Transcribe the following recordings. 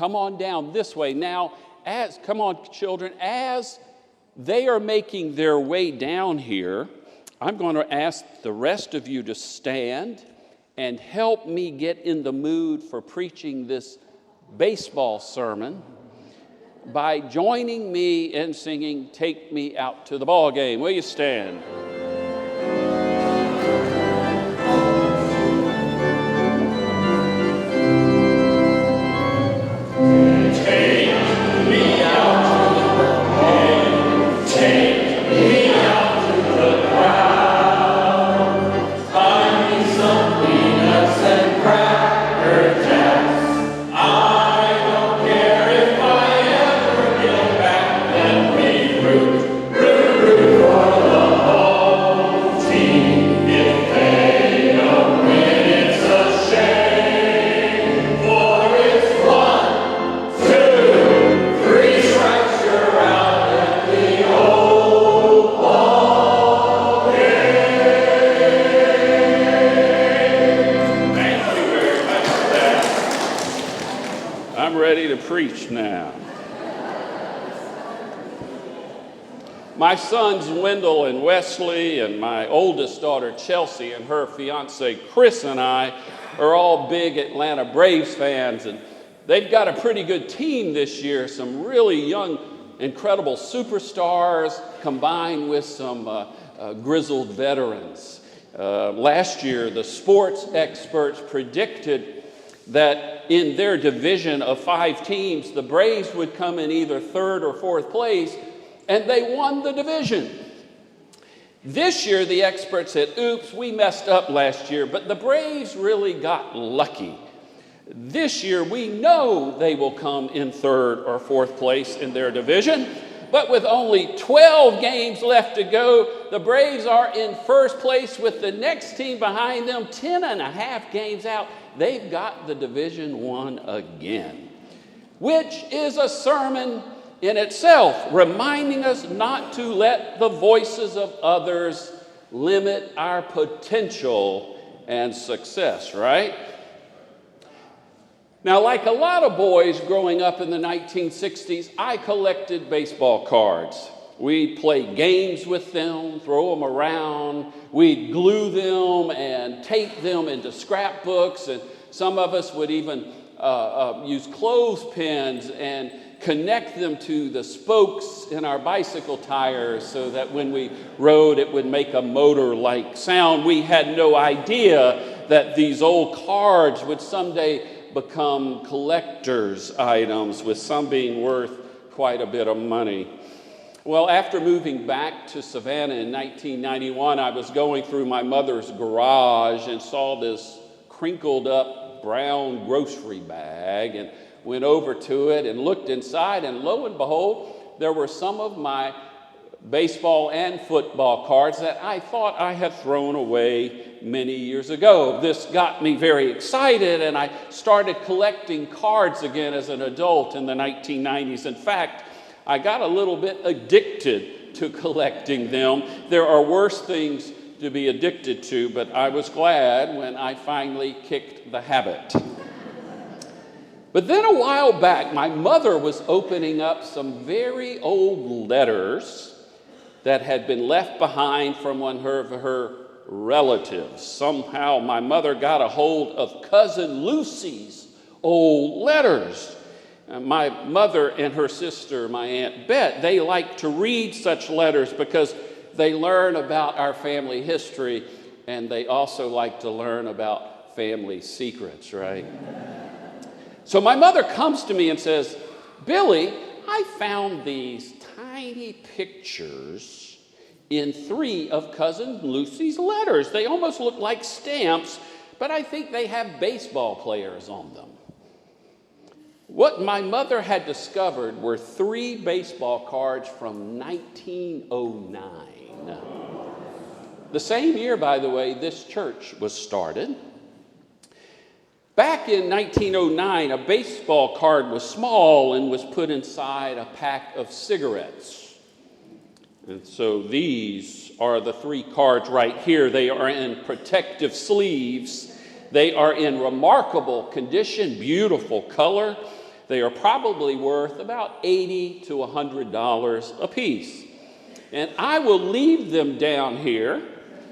come on down this way. Now, come on, children, as they are making their way down here, I'm going to ask the rest of you to stand and help me get in the mood for preaching this baseball sermon by joining me in singing "Take Me Out to the Ball Game." Will you stand? Now, my sons Wendell and Wesley and my oldest daughter Chelsea and her fiance Chris and I are all big Atlanta Braves fans, and they've got a pretty good team this year, some really young, incredible superstars combined with some grizzled veterans. Last year, the sports experts predicted that in their division of 5 teams, the Braves would come in either 3rd or 4th place, and they won the division. This year, the experts said, oops, we messed up last year, but the Braves really got lucky. This year, we know they will come in 3rd or 4th place in their division, but with only 12 games left to go, the Braves are in 1st place with the next team behind them 10 and a half games out. They've got the division won again, which is a sermon in itself, reminding us not to let the voices of others limit our potential and success, right? Now, like a lot of boys growing up in the 1960s, I collected baseball cards. We'd play games with them, throw them around. We'd glue them and tape them into scrapbooks, and some of us would even use clothespins and connect them to the spokes in our bicycle tires so that when we rode, it would make a motor-like sound. We had no idea that these old cards would someday become collector's items, with some being worth quite a bit of money. Well, after moving back to Savannah in 1991, I was going through my mother's garage and saw this crinkled up brown grocery bag and went over to it and looked inside, and lo and behold, there were some of my baseball and football cards that I thought I had thrown away many years ago. This got me very excited, and I started collecting cards again as an adult in the 1990s. In fact, I got a little bit addicted to collecting them. There are worse things to be addicted to, but I was glad when I finally kicked the habit. But then a while back, my mother was opening up some very old letters that had been left behind from one of her relatives. Somehow my mother got a hold of Cousin Lucy's old letters. My mother and her sister, my Aunt Bet, they like to read such letters because they learn about our family history, and they also like to learn about family secrets, right? So my mother comes to me and says, Billy, I found these tiny pictures in 3 of Cousin Lucy's letters. They almost look like stamps, but I think they have baseball players on them. What my mother had discovered were 3 baseball cards from 1909. The same year, by the way, this church was started. Back in 1909, a baseball card was small and was put inside a pack of cigarettes. And so these are the 3 cards right here. They are in protective sleeves. They are in remarkable condition, beautiful color. They are probably worth about $80 to $100 a piece. And I will leave them down here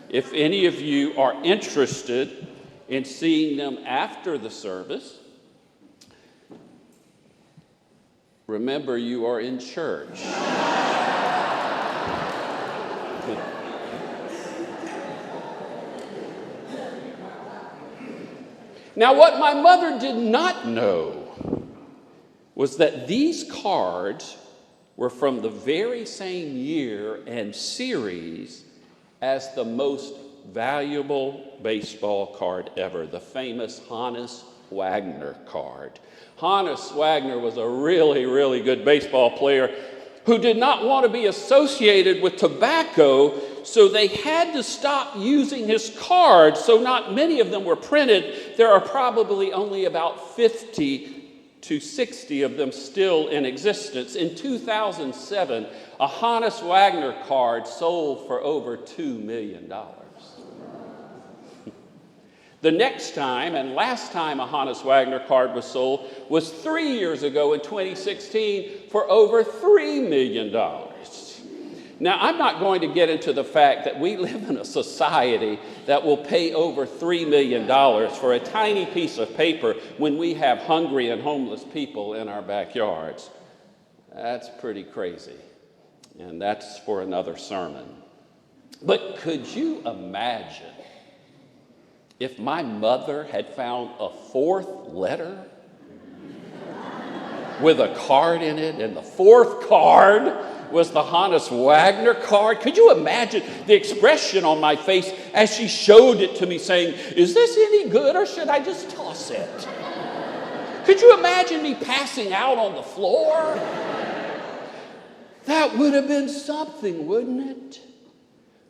if any of you are interested in seeing them after the service. Remember, you are in church. Now, what my mother did not know was that these cards were from the very same year and series as the most valuable baseball card ever, the famous Hannes Wagner card. Hannes Wagner was a really, really good baseball player who did not want to be associated with tobacco, so they had to stop using his cards, so not many of them were printed. There are probably only about 50 to 60 of them still in existence. In 2007, a Hannes Wagner card sold for over $2 million. The next time and last time a Hannes Wagner card was sold was 3 years ago in 2016 for over $3 million. Now, I'm not going to get into the fact that we live in a society that will pay over $3 million for a tiny piece of paper when we have hungry and homeless people in our backyards. That's pretty crazy, and that's for another sermon. But could you imagine if my mother had found a fourth letter with a card in it, and the fourth card was the Hannes Wagner card? Could you imagine the expression on my face as she showed it to me saying, "Is this any good or should I just toss it?" Could you imagine me passing out on the floor? That would have been something, wouldn't it?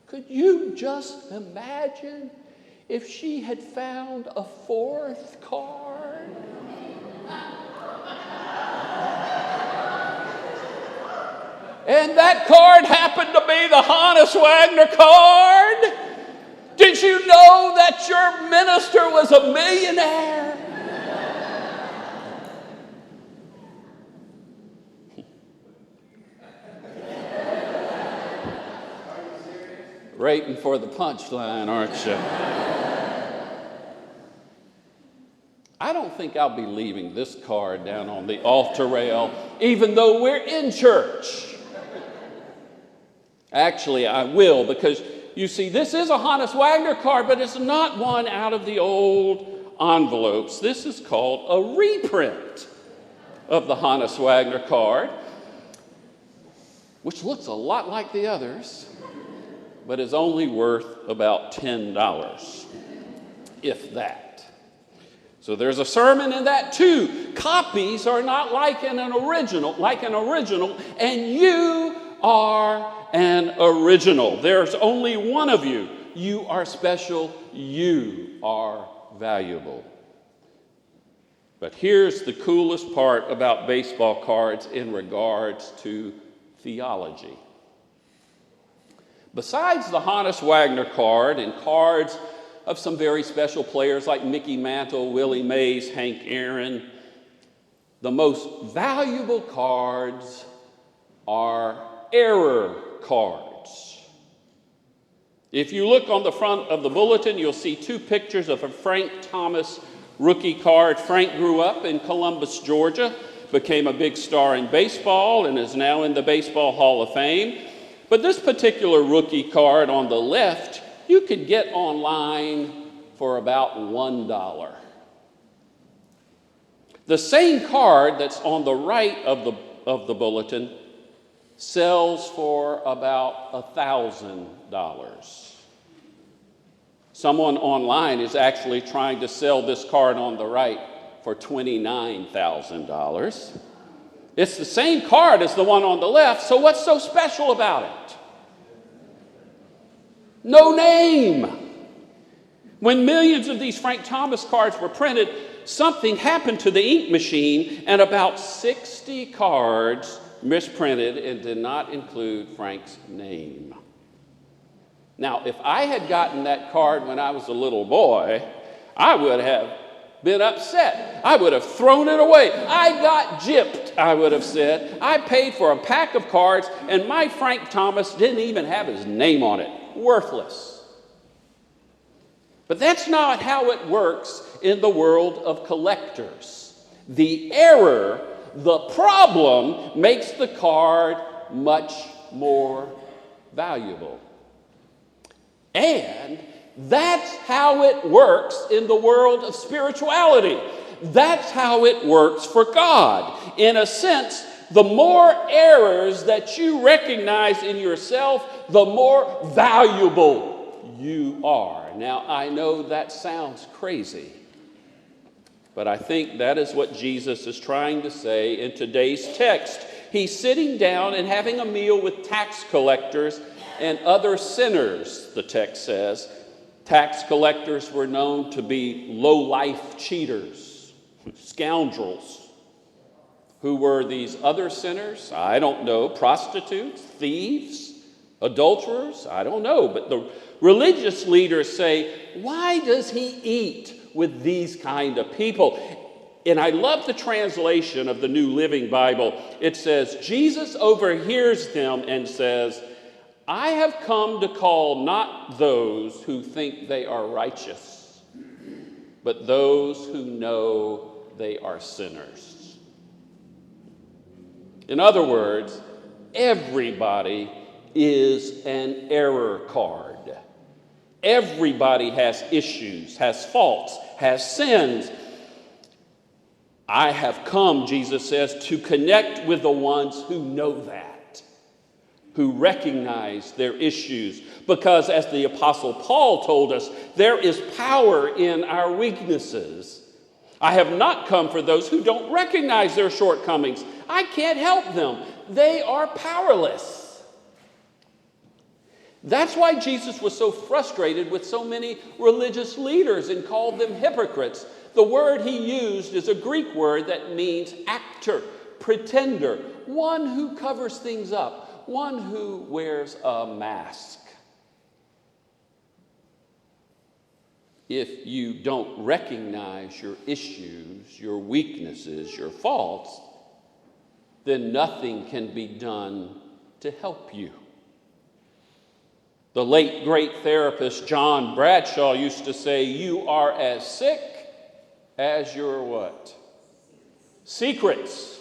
Could you just imagine if she had found a fourth card? And that card happened to be the Hannes Wagner card? Did you know that your minister was a millionaire? Waiting for the punchline, aren't you? I don't think I'll be leaving this card down on the altar rail, even though we're in church. Actually, I will, because you see, this is a Hannes Wagner card, but it's not one out of the old envelopes. This is called a reprint of the Hannes Wagner card, which looks a lot like the others, but is only worth about $10, if that. So there's a sermon in that too. Copies are not like an original, and you are an original. There's only one of you. You are special. You are valuable. But here's the coolest part about baseball cards in regards to theology. Besides the Hannes Wagner card and cards of some very special players like Mickey Mantle, Willie Mays, Hank Aaron, the most valuable cards are error cards. If you look on the front of the bulletin, you'll see two pictures of a Frank Thomas rookie card. Frank grew up in Columbus, Georgia, became a big star in baseball, and is now in the Baseball Hall of Fame. But this particular rookie card on the left, you could get online for about $1. The same card that's on the right of the bulletin sells for about $1,000. Someone online is actually trying to sell this card on the right for $29,000. It's the same card as the one on the left, so what's so special about it? No name. When millions of these Frank Thomas cards were printed, something happened to the ink machine, and about 60 cards misprinted and did not include Frank's name. Now, if I had gotten that card when I was a little boy, I would have been upset. I would have thrown it away. I got gypped, I would have said. I paid for a pack of cards, and my Frank Thomas didn't even have his name on it. Worthless. But that's not how it works in the world of collectors. The error, the problem, makes the card much more valuable. And that's how it works in the world of spirituality. That's how it works for God. In a sense, the more errors that you recognize in yourself, the more valuable you are. Now, I know that sounds crazy, but I think that is what Jesus is trying to say in today's text. He's sitting down and having a meal with tax collectors and other sinners, the text says. Tax collectors were known to be low-life cheaters, scoundrels. Who were these other sinners? I don't know. Prostitutes, thieves, adulterers? I don't know. But the religious leaders say, why does he eat with these kind of people? And I love the translation of the New Living Bible. It says, Jesus overhears them and says, I have come to call not those who think they are righteous, but those who know they are sinners. In other words, everybody is an error card. Everybody has issues, has faults, has sins. I have come, Jesus says, to connect with the ones who know that, who recognize their issues. Because as the Apostle Paul told us, there is power in our weaknesses. I have not come for those who don't recognize their shortcomings. I can't help them. They are powerless. That's why Jesus was so frustrated with so many religious leaders and called them hypocrites. The word he used is a Greek word that means actor, pretender, one who covers things up, one who wears a mask. If you don't recognize your issues, your weaknesses, your faults, then nothing can be done to help you. The late great therapist John Bradshaw used to say, you are as sick as your what? Secrets.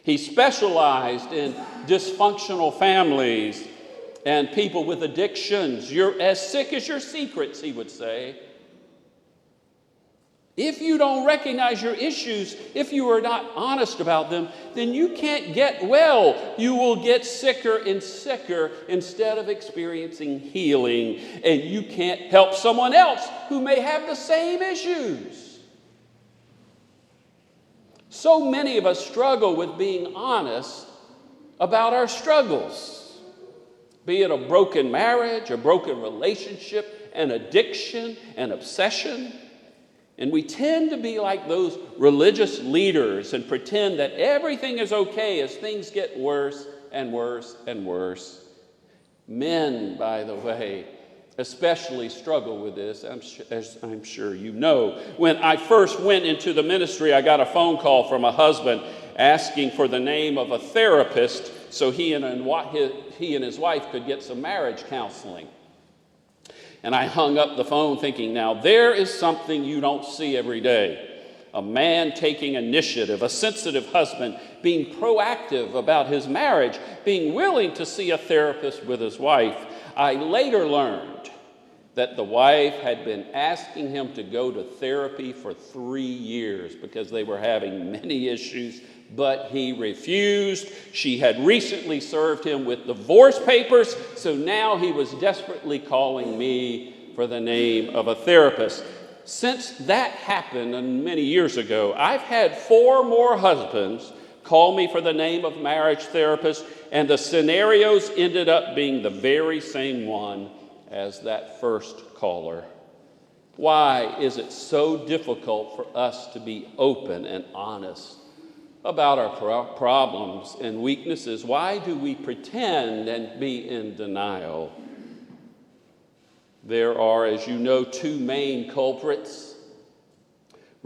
He specialized in dysfunctional families and people with addictions. You're as sick as your secrets, he would say. If you don't recognize your issues, if you are not honest about them, then you can't get well. You will get sicker and sicker instead of experiencing healing. And you can't help someone else who may have the same issues. So many of us struggle with being honest about our struggles. Be it a broken marriage, a broken relationship, an addiction, an obsession. And we tend to be like those religious leaders and pretend that everything is okay as things get worse and worse and worse. Men, by the way, especially struggle with this, as I'm sure you know. When I first went into the ministry, I got a phone call from a husband asking for the name of a therapist so he and his wife could get some marriage counseling. And I hung up the phone thinking, now there is something you don't see every day. A man taking initiative, a sensitive husband being proactive about his marriage, being willing to see a therapist with his wife. I later learned that the wife had been asking him to go to therapy for 3 years because they were having many issues, but he refused. She had recently served him with divorce papers, so now he was desperately calling me for the name of a therapist. Since that happened many years ago, I've had 4 more husbands call me for the name of marriage therapist, and the scenarios ended up being the very same one as that first caller. Why is it so difficult for us to be open and honest about our problems and weaknesses? Why do we pretend and be in denial? There are, as you know, 2 main culprits.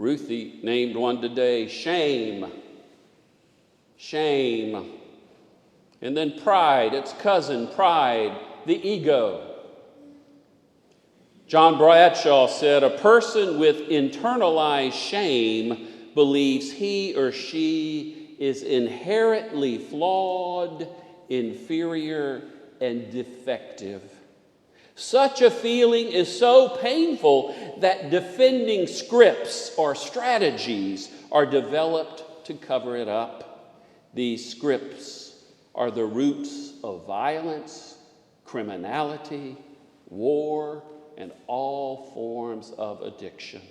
Ruthie named one today, shame. Shame. And then pride, its cousin, pride, the ego. John Bradshaw said, a person with internalized shame believes he or she is inherently flawed, inferior, and defective. Such a feeling is so painful that defending scripts or strategies are developed to cover it up. These scripts are the roots of violence, criminality, war, and all forms of addiction.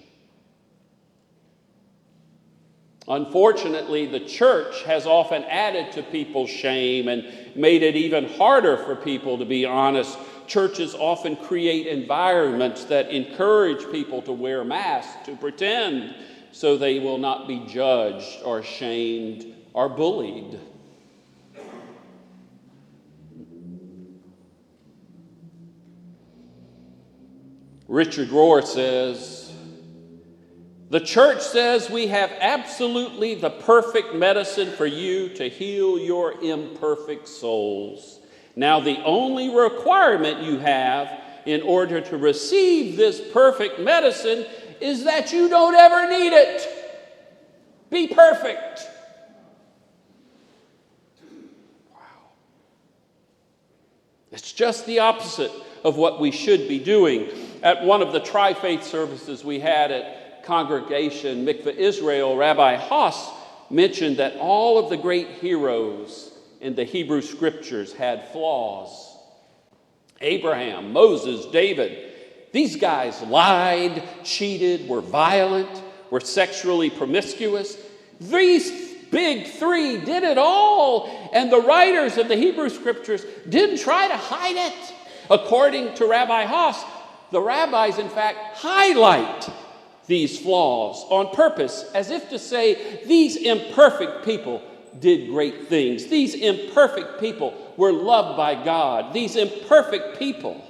Unfortunately, the church has often added to people's shame and made it even harder for people to be honest. Churches often create environments that encourage people to wear masks, to pretend, so they will not be judged or shamed or bullied. Richard Rohr says, the church says we have absolutely the perfect medicine for you to heal your imperfect souls. Now, the only requirement you have in order to receive this perfect medicine is that you don't ever need it. Be perfect. Wow. It's just the opposite of what we should be doing. At one of the tri-faith services we had at Congregation Mikveh Israel, Rabbi Haas mentioned that all of the great heroes in the Hebrew Scriptures had flaws. Abraham, Moses, David, these guys lied, cheated, were violent, were sexually promiscuous. These big three did it all, and the writers of the Hebrew Scriptures didn't try to hide it. According to Rabbi Haas, the rabbis, in fact, highlight these flaws on purpose, as if to say, these imperfect people did great things. These imperfect people were loved by God. These imperfect people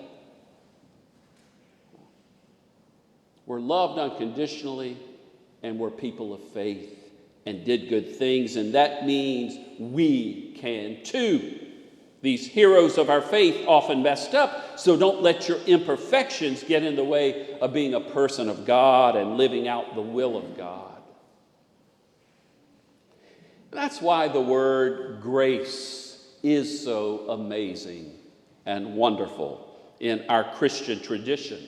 were loved unconditionally and were people of faith and did good things, and that means we can too. These heroes of our faith often messed up, so don't let your imperfections get in the way of being a person of God and living out the will of God. That's why the word grace is so amazing and wonderful in our Christian tradition.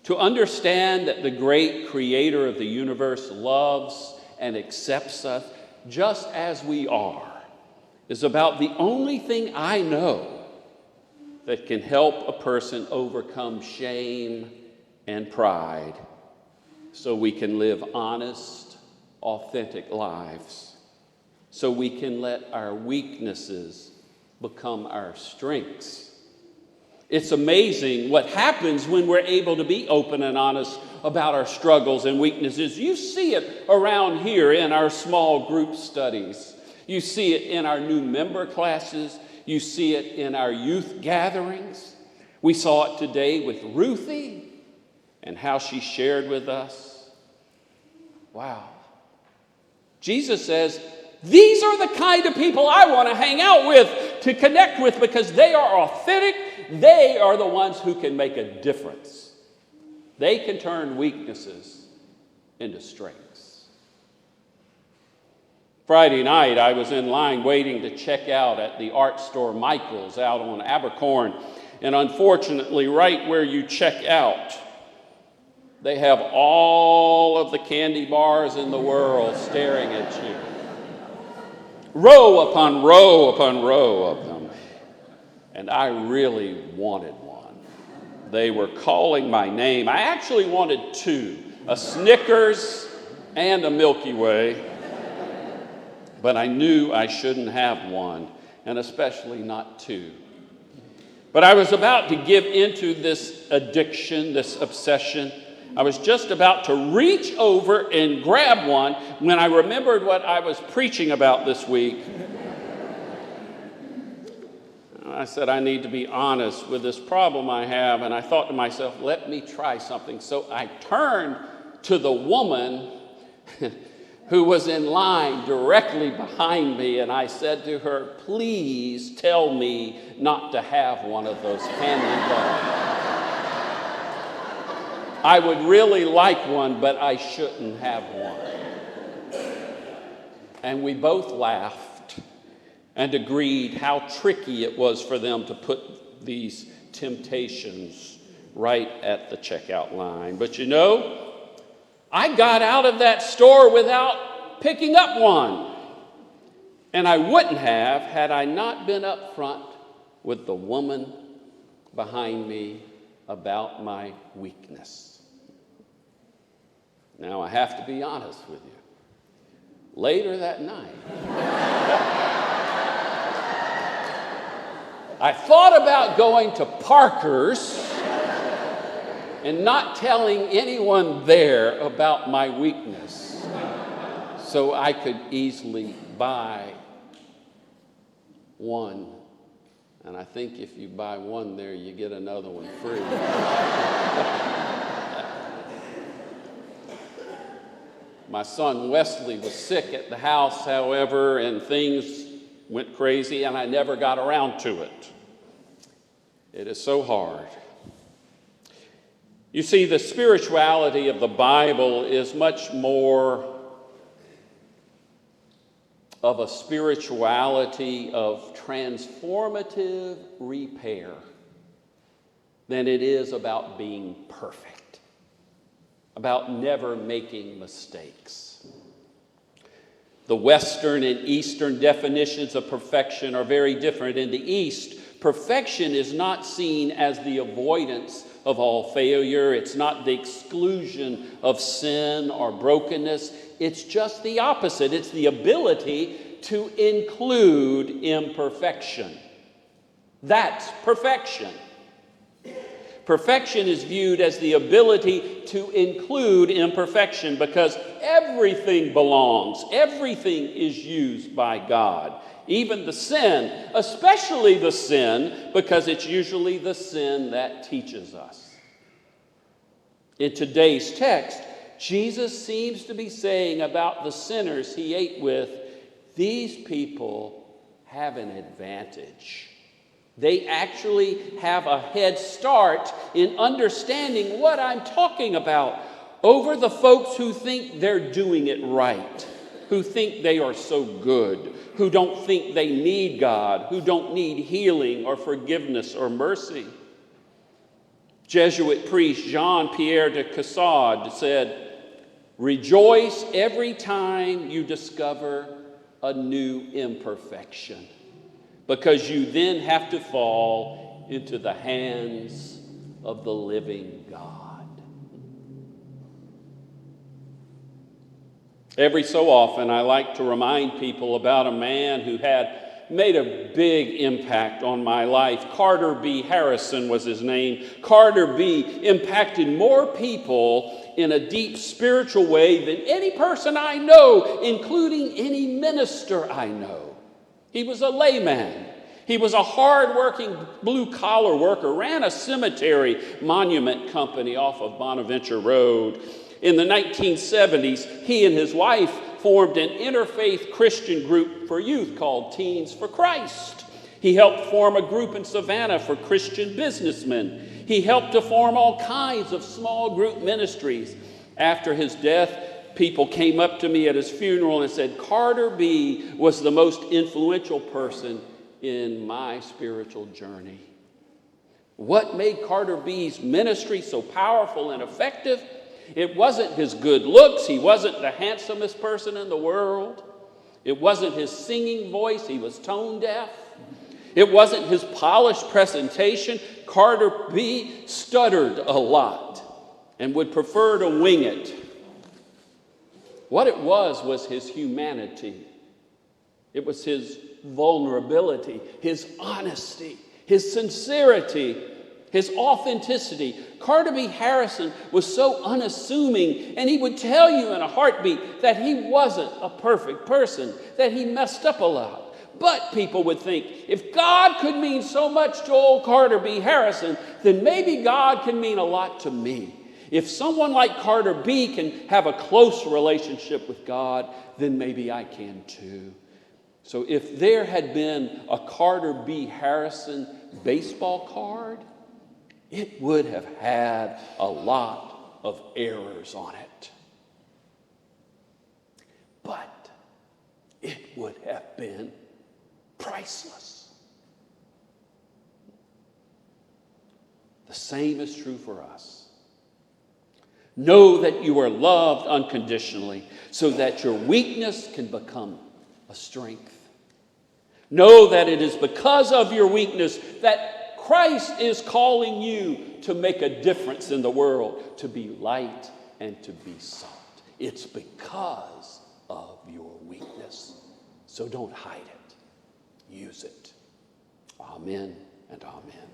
To understand that the great creator of the universe loves and accepts us just as we are is about the only thing I know that can help a person overcome shame and pride so we can live honest, authentic lives. So we can let our weaknesses become our strengths. It's amazing what happens when we're able to be open and honest about our struggles and weaknesses. You see it around here in our small group studies. You see it in our new member classes. You see it in our youth gatherings. We saw it today with Ruthie and how she shared with us. Wow. Jesus says, these are the kind of people I want to hang out with, to connect with, because they are authentic. They are the ones who can make a difference. They can turn weaknesses into strengths. Friday night, I was in line waiting to check out at the art store Michael's out on Abercorn. And unfortunately, right where you check out, they have all of the candy bars in the world staring at you. Row upon row upon row of them. And I really wanted one. They were calling my name. I actually wanted two, a Snickers and a Milky Way. But I knew I shouldn't have one, and especially not two. But I was about to give into this addiction, this obsession. I was just about to reach over and grab one when I remembered what I was preaching about this week. I said, I need to be honest with this problem I have. And I thought to myself, let me try something. So I turned to the woman who was in line directly behind me, and I said to her, "Please tell me not to have one of those candy bars. I would really like one, but I shouldn't have one." And we both laughed and agreed how tricky it was for them to put these temptations right at the checkout line. But you know, I got out of that store without picking up one. And I wouldn't have had I not been up front with the woman behind me about my weakness. Now, I have to be honest with you. Later that night, I thought about going to Parker's and not telling anyone there about my weakness so I could easily buy one. And I think if you buy one there, you get another one free. My son Wesley was sick at the house, however, and things went crazy, and I never got around to it. It is so hard. You see, the spirituality of the Bible is much more of a spirituality of transformative repair than it is about being perfect, about never making mistakes. The Western and Eastern definitions of perfection are very different. In the East, perfection is not seen as the avoidance of all failure. It's not the exclusion of sin or brokenness. It's just the opposite. It's the ability to include imperfection. That's perfection. Perfection is viewed as the ability to include imperfection because everything belongs. Everything is used by God. Even the sin, especially the sin, because it's usually the sin that teaches us. In today's text, Jesus seems to be saying about the sinners he ate with, these people have an advantage. They actually have a head start in understanding what I'm talking about over the folks who think they're doing it right, who think they are so good, who don't think they need God, who don't need healing or forgiveness or mercy. Jesuit priest Jean-Pierre de Caussade said, "Rejoice every time you discover a new imperfection, because you then have to fall into the hands of the living God." Every so often, I like to remind people about a man who had made a big impact on my life. Carter B. Harrison was his name. Carter B. impacted more people in a deep spiritual way than any person I know, including any minister I know. He was a layman. He was a hard-working blue-collar worker, ran a cemetery monument company off of Bonaventure Road. In the 1970s, he and his wife formed an interfaith Christian group for youth called Teens for Christ. He helped form a group in Savannah for Christian businessmen. He helped to form all kinds of small group ministries. After his death, people came up to me at his funeral and said, "Carter B. was the most influential person in my spiritual journey." What made Carter B.'s ministry so powerful and effective? It wasn't his good looks. He wasn't the handsomest person in the world. It wasn't his singing voice. He was tone deaf. It wasn't his polished presentation. Carter B. stuttered a lot and would prefer to wing it. What it was his humanity. It was his vulnerability, his honesty, his sincerity, his authenticity. Carter B. Harrison was so unassuming, and he would tell you in a heartbeat that he wasn't a perfect person, that he messed up a lot. But people would think, if God could mean so much to old Carter B. Harrison, then maybe God can mean a lot to me. If someone like Carter B can have a close relationship with God, then maybe I can too. So if there had been a Carter B. Harrison baseball card, it would have had a lot of errors on it. But it would have been priceless. The same is true for us. Know that you are loved unconditionally so that your weakness can become a strength. Know that it is because of your weakness that Christ is calling you to make a difference in the world, to be light and to be salt. It's because of your weakness. So don't hide it. Use it. Amen and amen.